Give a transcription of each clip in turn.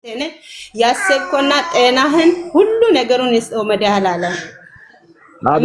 እኔ ያሰብኮና ጤናህን ሁሉ ነገሩን ይስጠው መድኃኒዓለም።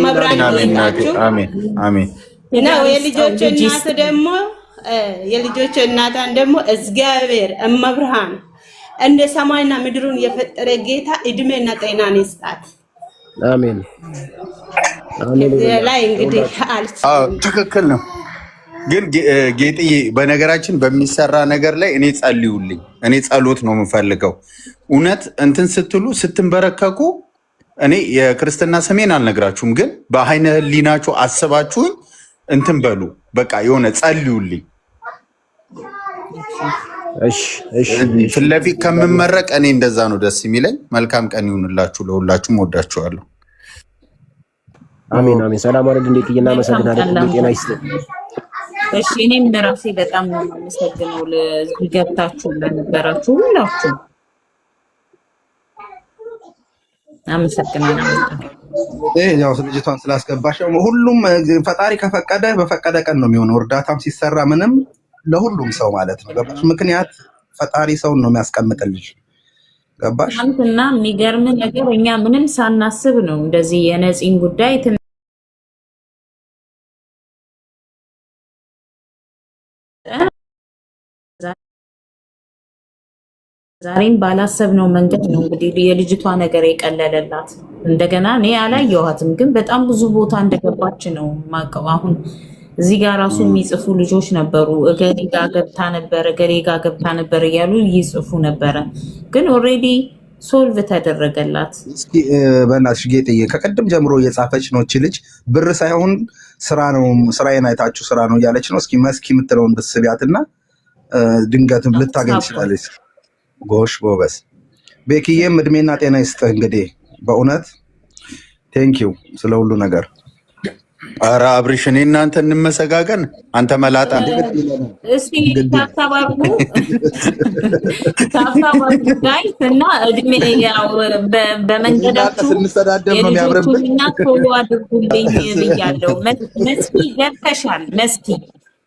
መብራን ይስጣችሁ። አሜን አሜን። እና የልጆች እናት ደግሞ የልጆች እናታን ደግሞ እግዚአብሔር እመብርሃን እንደ ሰማይና ምድሩን የፈጠረ ጌታ እድሜና ጤናን ይስጣት። አሜን አሜን። ላይ እንግዲህ ትክክል ነው። ግን ጌጥዬ በነገራችን በሚሰራ ነገር ላይ እኔ ጸልዩልኝ። እኔ ጸሎት ነው የምፈልገው። እውነት እንትን ስትሉ ስትንበረከኩ እኔ የክርስትና ስሜን አልነግራችሁም፣ ግን በአይነ ህሊናችሁ አስባችሁኝ እንትን በሉ። በቃ የሆነ ጸልዩልኝ። ፊት ለፊት ከምመረቅ እኔ እንደዛ ነው ደስ የሚለኝ። መልካም ቀን ይሁንላችሁ። ለሁላችሁም ወዳችኋለሁ። አሜን አሜን። ሰላም አረድ እንዴት እናመሰግናለን። ጤና ይስጥ። እሺ እኔም ለራሴ በጣም ነው የማመሰግነው ለዚህ ገብታችሁ ለነበራችሁ ሁላችሁ አመሰግናለሁ። ያው ልጅቷን ስላስገባሽ ሁሉም ፈጣሪ ከፈቀደ በፈቀደ ቀን ነው የሚሆነው። እርዳታም ሲሰራ ምንም ለሁሉም ሰው ማለት ነው። ገባሽ? ምክንያት ፈጣሪ ሰውን ነው የሚያስቀምጥልሽ። ገባሽ? አንተና የሚገርም ነገር እኛ ምንም ሳናስብ ነው እንደዚህ የነፂን ጉዳይ ዛሬም ባላሰብነው መንገድ ነው እንግዲህ የልጅቷ ነገር የቀለለላት። እንደገና እኔ አላየኋትም፣ ግን በጣም ብዙ ቦታ እንደገባች ነው ማቀው። አሁን እዚህ ጋር ራሱ የሚጽፉ ልጆች ነበሩ። እገሌ ጋር ገብታ ነበር፣ እገሌ ጋር ገብታ ነበር እያሉ ይጽፉ ነበረ። ግን ኦልሬዲ ሶልቭ ተደረገላት። እስኪ በእናትሽ ጌጥዬ ከቀደም ጀምሮ እየጻፈች ነው እቺ ልጅ። ብር ሳይሆን ስራ ነው፣ ስራዬን አይታችሁ ስራ ነው እያለች ነው። እስኪ መስኪ የምትለውን ብትስቢያትና ድንገትም ልታገኝ ትችላለች። ጎሽ ጎበዝ። ቤኪዬም እድሜና ጤና ይስጥህ። እንግዲህ በእውነት ቴንኪው ስለ ሁሉ ነገር። ኧረ አብርሽ እኔ እናንተ እንመሰጋገን። አንተ መላጣ እስቲ ታታባሩ ጋይስ እና እድሜ ያው በመንገዳችሁ ስንሰዳደብ ነው የሚያምርብን። እና ቶሎ አድርጉልኝ ብያለሁ። መስኪ ገብተሻል።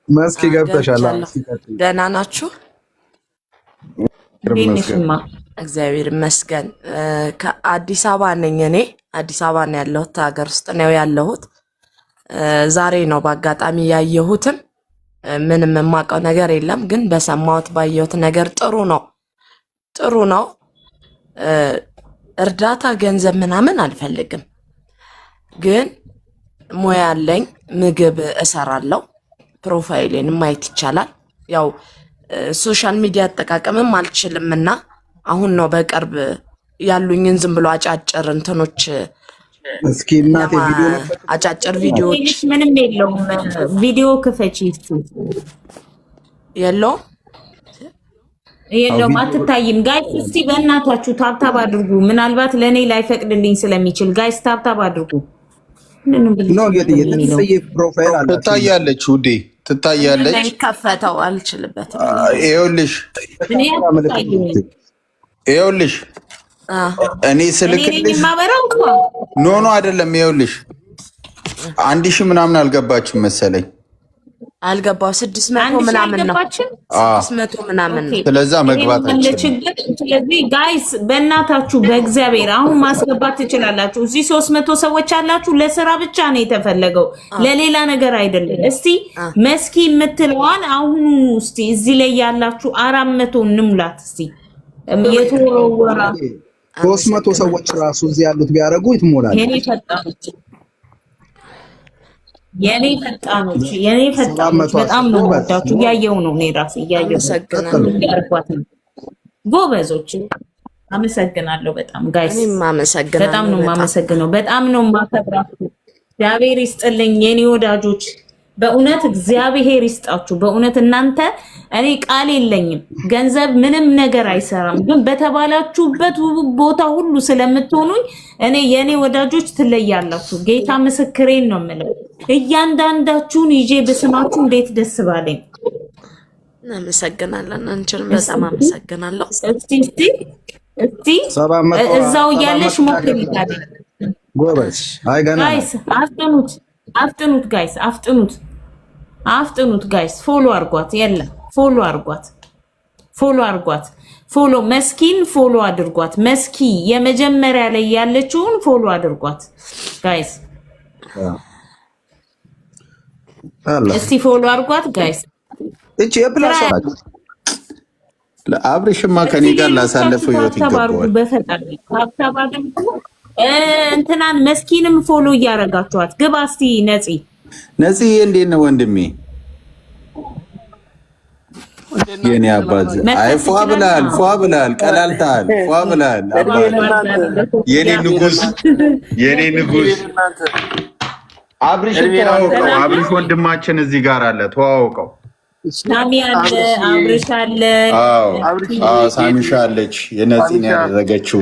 መስኪ ገብተሻል። ደህና ናችሁ? እግዚአብሔር ይመስገን። ከአዲስ አበባ ነኝ እኔ። አዲስ አበባ ነው ያለሁት፣ ሀገር ውስጥ ነው ያለሁት። ዛሬ ነው በአጋጣሚ ያየሁትም። ምንም የማውቀው ነገር የለም፣ ግን በሰማሁት ባየሁት ነገር ጥሩ ነው። እርዳታ ገንዘብ ምናምን አልፈልግም፣ ግን ሙያ አለኝ፣ ምግብ እሰራለሁ። ፕሮፋይሌን ማየት ይቻላል። ያው ሶሻል ሚዲያ አጠቃቀምም አልችልምና አሁን ነው በቅርብ ያሉኝን ዝም ብሎ አጫጭር እንትኖች እስኪ እናቴ ቪዲዮ አጫጭር ቪዲዮዎች ምንም የለውም። ቪዲዮ ክፈቺ የለውም አትታይም። ጋይስ እስቲ በእናታችሁ ታብታብ አድርጉ። ምናልባት ለኔ ላይፈቅድልኝ ስለሚችል ጋይስ ታብታብ አድርጉ። ነው ፕሮፋይል አለ ትታያለች ውዴ ትታያለች። ከፈተው አልችልበትም። ይኸውልሽ እኔ ስልክልሽ ኖ አይደለም። ይኸውልሽ 1000 ምናምን አልገባችም መሰለኝ። አልገባው 600 ምናምን ነው። 600 ምናምን ነው። ስለዛ መግባት አይችልም። ስለዚህ ጋይስ በእናታችሁ በእግዚአብሔር አሁን ማስገባት ትችላላችሁ። እዚህ 300 ሰዎች አላችሁ። ለስራ ብቻ ነው የተፈለገው፣ ለሌላ ነገር አይደለም። እስቲ መስኪ የምትለዋን አሁን እስቲ እዚህ ላይ ያላችሁ 400 እንሙላት እስቲ። የተወረወራ 300 ሰዎች ራሱ እዚህ ያሉት ቢያደርጉ ይትሞላል። የኔ ፈጣኖች በጣም ነው ወዳችሁ። ያየው ነው እኔ ራሴ ያየው። ጎበዞች አመሰግናለሁ በጣም ጋይስ፣ በጣም ነው የማመሰግነው። በጣም ነው የማከብራችሁ። እግዚአብሔር ይስጥልኝ የኔ ወዳጆች፣ በእውነት እግዚአብሔር ይስጣችሁ። በእውነት እናንተ እኔ ቃል የለኝም። ገንዘብ ምንም ነገር አይሰራም፣ ግን በተባላችሁበት ቦታ ሁሉ ስለምትሆኑኝ እኔ የኔ ወዳጆች ትለያላችሁ። ጌታ ምስክሬን ነው የምለው። እያንዳንዳችሁን ይዤ በስማችሁ እንዴት ደስ ባለኝ። እናመሰግናለን። አንቺንም በጣም አመሰግናለሁ። እስቲ እዛው ያለሽ ሞክሪ ታዲያ ጎበዝ። አይ ገና ጋይስ አፍጥኑት ጋይስ፣ አፍጥኑት ጋይስ። ፎሎ አርጓት፣ የለም ፎሎ አርጓት። ፎሎ መስኪን ፎሎ አድርጓት። መስኪ የመጀመሪያ ላይ ያለችውን ፎሎ አድርጓት ጋይስ። እስቲ ፎሎ አድርጓት ጋይስ። እቺ የፕላስ ናት። ለአብርሽማ ከኔ ጋር ላሳለፈው ህይወት ይገባዋል። በፈጣሪ እንትናን መስኪንም ፎሎ እያረጋችኋት ግባ እስቲ። ነፂ እንዴት ነው ወንድሜ? የኔ አባት አይ ፏ ብላል ቀላልታል ፏ ብላል። የኔ ንጉስ አብርሽ ተዋወቀው። አብርሽ ወንድማችን እዚህ ጋር አለ፣ ተዋወቀው። ሳሚ አለ፣ አብርሽ አለ። አዎ ሳሚሻ አለች። የነፂን ያደረገችው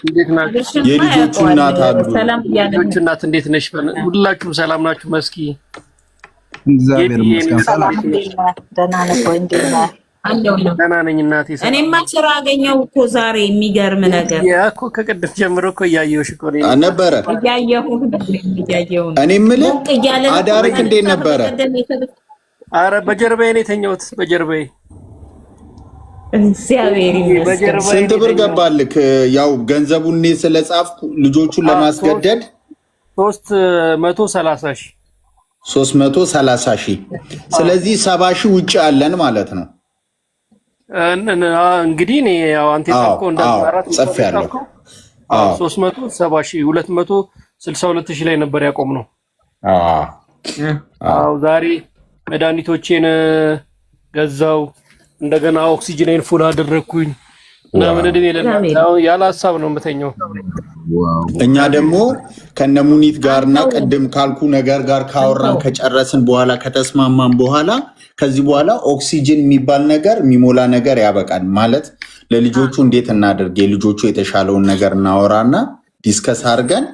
እንዴት ናችሁ? የልጆቹ እናት አሉ። የልጆቹ እናት እንዴት ነሽ? ሁላችሁም ሰላም ናችሁ? መስኪ እግዚአብሔር ይመስገን ሰላም። ደህና ነህ ወይ? እንዴት ነህ? ደህና ነኝ እናቴ። እኔማ ስራ አገኘሁ እኮ ዛሬ። የሚገርም ነገር ያ እኮ ከቅድም ጀምሮ እኮ እያየሁሽ እኮ ነበረ። እያየሁ እኔ የምልህ አዳርክ እንዴት ነበረ? አረ በጀርባዬ ነው የተኛሁት፣ በጀርባዬ። እግዚአብሔር ይመስገን። ስንት ብር ገባልክ? ያው ገንዘቡን እኔ ስለጻፍኩ ልጆቹን ለማስገደድ 330 ሺህ 330 ሺህ። ስለዚህ 70 ሺህ ውጭ አለን ማለት ነው። እንግዲህ እኔ ያው አንተ ታውቆ እንዳልኩ ጽፍ ያለው 370 ሺህ 262 ሺህ ላይ ነበር ያቆምነው። አዎ ዛሬ መድኃኒቶቼን ገዛው፣ እንደገና ኦክሲጅኔን ፉል አደረኩኝ እና ምን እድሜ ለናው ያለ ሐሳብ ነው የምተኛው። እኛ ደግሞ ከነሙኒት ጋርና ቀደም ካልኩ ነገር ጋር ካወራን ከጨረስን በኋላ ከተስማማን በኋላ ከዚህ በኋላ ኦክሲጅን የሚባል ነገር የሚሞላ ነገር ያበቃል ማለት ለልጆቹ እንዴት እናደርግ የልጆቹ የተሻለውን ነገር እናወራና ዲስከስ አድርገን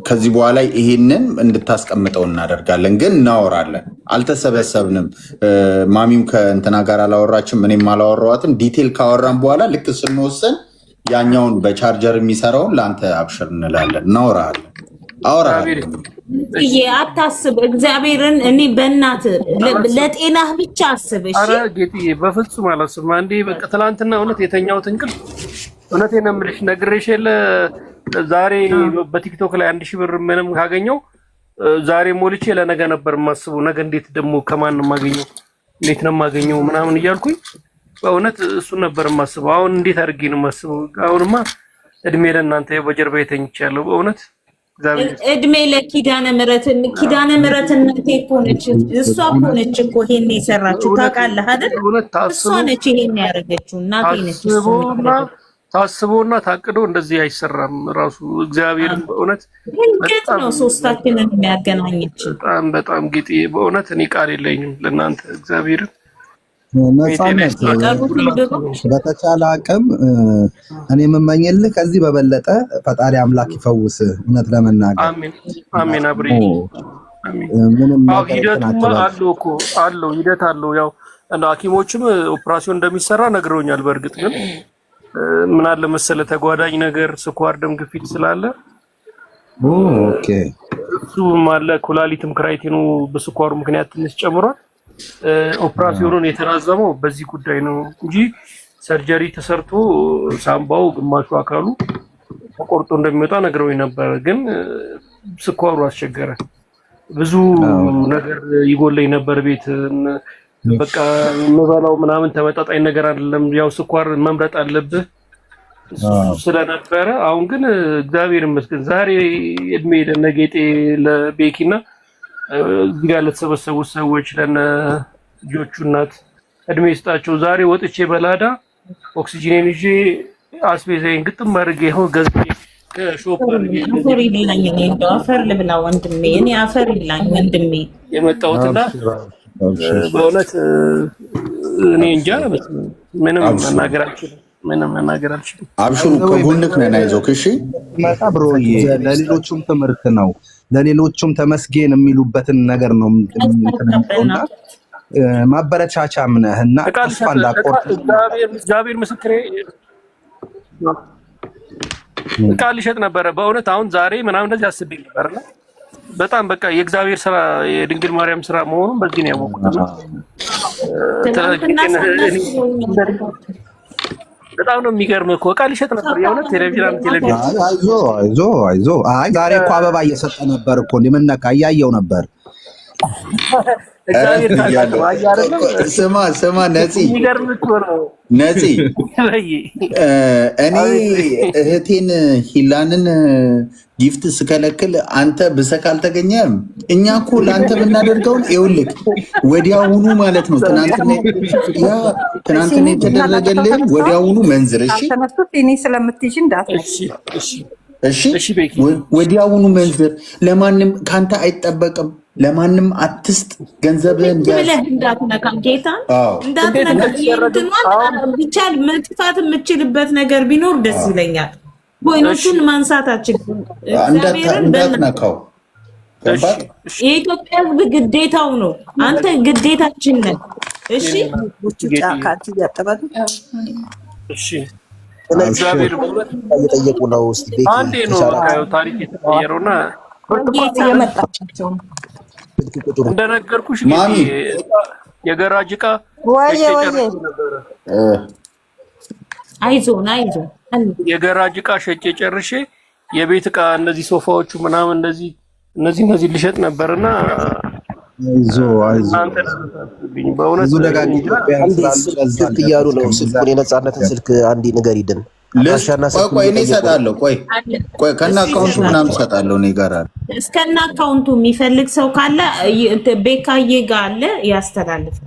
ከዚህ በኋላ ይሄንን እንድታስቀምጠው እናደርጋለን። ግን እናወራለን። አልተሰበሰብንም። ማሚም ከእንትና ጋር አላወራችም፣ እኔም አላወራኋትም። ዲቴል ካወራን በኋላ ልክ ስንወስን ያኛውን በቻርጀር የሚሰራውን ለአንተ አብሽር እንላለን። እናወራለን። አወራለን። አታስብ። እግዚአብሔርን እኔ በእናትህ ለጤናህ ብቻ አስብ። እሺ አረ ጌጥዬ በፍጹም አላስብም። አንዴ በቃ ትናንትና እውነት የተኛሁት እንቅልፍ እውነቴን ነው የምልሽ፣ ነግሬሽ የለ ዛሬ በቲክቶክ ላይ 1000 ብር ምንም ካገኘው ዛሬ ሞልቼ ለነገ ነበር የማስበው። ነገ እንዴት ደግሞ ከማን ነው የማገኘው፣ እንዴት ነው የማገኘው ምናምን እያልኩኝ በእውነት እሱን ነበር የማስበው። አሁን እንዴት አድርጌ ነው የማስበው? አሁንማ እድሜ ለእናንተ በጀርባ የተኝቻለሁ በእውነት እድሜ ለኪዳነ ምሕረትን። ኪዳነ ምሕረትን እናቴ እኮ ነች፣ እሷ እኮ ነች እኮ ይሄን የሰራችው ታውቃለህ አይደል? እሷ ነች ይሄን ያደረገችው፣ እናቴ ነች። ታስቦና ታቅዶ እንደዚህ አይሰራም። ራሱ እግዚአብሔር በእውነት እንዴት ነው ሶስታችንን የሚያገናኘች? በጣም ጌጤ በእውነት እኔ ቃል የለኝም ለእናንተ እግዚአብሔርን ነፃነት። በተቻለ አቅም እኔ የምመኝልህ ከዚህ በበለጠ ፈጣሪ አምላክ ይፈውስ። እውነት ለመናገር አሜን። አብሬ ምንም ሂደቱማ አለው እኮ አለው፣ ሂደት አለው። ያው ሐኪሞችም ኦፕራሲዮን እንደሚሰራ ነግረውኛል። በእርግጥ ግን ምን አለ መሰለ ተጓዳኝ ነገር ስኳር፣ ደም ግፊት ስላለ ኦኬ እሱ ማለ ኩላሊትም ክራይቲኑ በስኳሩ ምክንያት ትንሽ ጨምሯል። ኦፕራሲዮኑን የተራዘመው በዚህ ጉዳይ ነው እንጂ ሰርጀሪ ተሰርቶ ሳምባው ግማሹ አካሉ ተቆርጦ እንደሚወጣ ነግረውኝ ነበር። ግን ስኳሩ አስቸገረ። ብዙ ነገር ይጎለኝ ነበር ቤት በቃ የምበላው ምናምን ተመጣጣኝ ነገር አይደለም። ያው ስኳር መምረጥ አለብህ ስለነበረ አሁን ግን እግዚአብሔር ይመስገን ዛሬ እድሜ ለነጌጤ ለቤኪና እዚህ ጋር ለተሰበሰቡ ሰዎች ለነ ልጆቹ እናት እድሜ ይስጣቸው። ዛሬ ወጥቼ በላዳ ኦክሲጂኔን ይዤ አስቤዛዬን ግጥም አድርጌ ይኸው ገዝቼ ከሾፐር አፈር ይላኝ እኔ እንደው አፈር ልብላ ወንድሜ፣ እኔ አፈር ይላኝ ወንድሜ የመጣሁትና በእውነት እኔ እንጃ ምንም መናገር አልችልም። አብሽሩ ከጎንክ ነን፣ አይዞህ እሺ። መጣ ብሮዬ ለሌሎቹም ትምህርት ነው፣ ለሌሎቹም ተመስገን የሚሉበትን ነገር ነው እንትነውና ማበረቻቻም ነህና ተስፋ እንዳቆርጥ እግዚአብሔር ምስክሬ ቃል ይሸጥ ነበረ በእውነት አሁን ዛሬ ምናምን እንደዚህ አስቤ ነበርና በጣም በቃ የእግዚአብሔር ስራ የድንግል ማርያም ስራ መሆኑን በዚህ ነው ያወቅሁት። በጣም ነው የሚገርም እኮ ቃል ይሸጥ ነበር የእውነት ቴሌቪዥን አይዞ አይ ዛሬ እኮ አበባ እየሰጠ ነበር እኮ ምን ነካ እያየው ነበር ስማ ነፂ እኔ እህቴን ሂላንን ጊፍት ስከለክል አንተ ብሰህ ካልተገኘም እኛ እኮ ለአንተ ብናደርገውን ይኸውልህ ወዲያውኑ ማለት ነው ትናንትና የተደረገልህ ወዲያውኑ መንዝር እሺ ወዲያውኑ መንዝር ለማንም ካንተ አይጠበቅም ለማንም አትስጥ ገንዘብህን እንዳትነካ ጌታ እንዳትነካ ብቻ መጥፋት የምችልበት ነገር ቢኖር ደስ ይለኛል ኮይኖቹን ማንሳታችን እንዳትነካው የኢትዮጵያ ሕዝብ ግዴታው ነው አንተ ግዴታችን ነህ እሺ እሺ እግዚአብሔር እየጠየቁ ነው እስቲ ቤት አንዴ ነው ታሪክ የተቀየረውና እንደነገርኩሽ የገራጅ ዕቃ አይዞን የገራጅ ዕቃ ሸጬ ጨርሼ የቤት ዕቃ እነዚህ ሶፋዎቹ ምናምን እነዚህ ልሸጥ ነበርና አይዞ በእውነት ደጋግ ስልክ እያሉ ነው ስልኩን የነፃነትን ስልክ አንዴ ንገሪልን ቆይ እኔ እሰጣለሁ ቆይ ከእነ አካውንቱ ምናምን እሰጣለሁ እኔ ጋር አለ እስከነ አካውንቱ የሚፈልግ ሰው ካለ ቤካዬ ጋር አለ ያስተላልፋል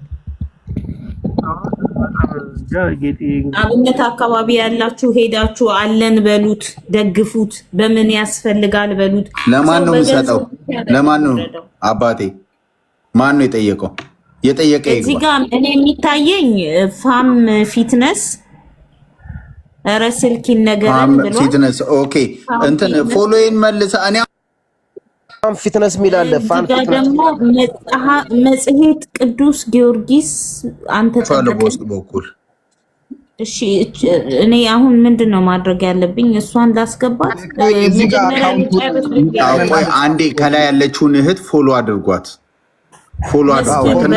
አብነት አካባቢ ያላችሁ ሄዳችሁ አለን በሉት ደግፉት በምን ያስፈልጋል በሉት ለማን ነው የምሰጠው ለማን ነው አባቴ ማን ነው የጠየቀው የጠየቀ ይግባ እዚህ ጋር እኔ የሚታየኝ ፋም ፊትነስ ስልክ ይነገራል ብሎ ፊትነስ ኦኬ እንትን ፎሎዊን መልስ እኔ ፋም ፊትነስ ሚላለ ፋም ፊትነስ ደግሞ መጽሔት ቅዱስ ጊዮርጊስ አንተ ፈልጎስ በኩል እሺ እኔ አሁን ምንድነው ማድረግ ያለብኝ እሷን ላስገባት ቆይ አንዴ ከላይ ያለችውን እህት ፎሎ አድርጓት እና